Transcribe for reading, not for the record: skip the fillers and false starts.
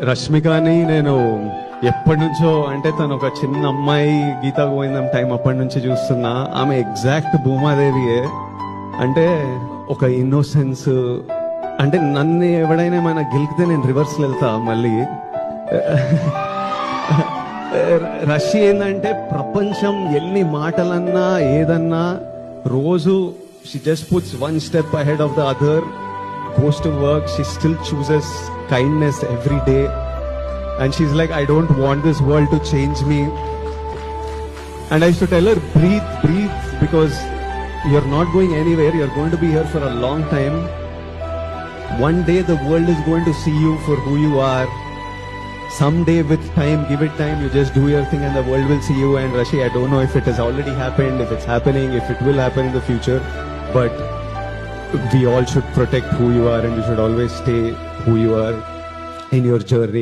రష్మికని నేను ఎప్పటి నుంచో అంటే తను ఒక చిన్న అమ్మాయి గీతా గోవిందం టైం అప్పటి నుంచి చూస్తున్నా. ఆమె ఎగ్జాక్ట్ భూమాదేవియే. అంటే ఒక ఇన్నోసెన్స్, అంటే నన్ను ఎవడైనా ఏమైనా గెలికితే నేను రివర్స్ వెళ్తా మళ్ళీ. రష్మి ఏంటంటే ప్రపంచం ఎన్ని మాటలన్నా ఏదన్నా రోజు she just puts one step ahead of the other, goes to work, she still chooses kindness every day, and she's like, I don't want this world to change me. And I used to tell her, breathe, because you're not going anywhere, you're going to be here for a long time. One day the world is going to see you for who you are. Someday, with time, give it time, you just do your thing and the world will see you. And Rashi, I don't know if it has already happened, if it's happening, if it will happen in the future, but we all should protect who you are, and you should always stay who you are in your journey.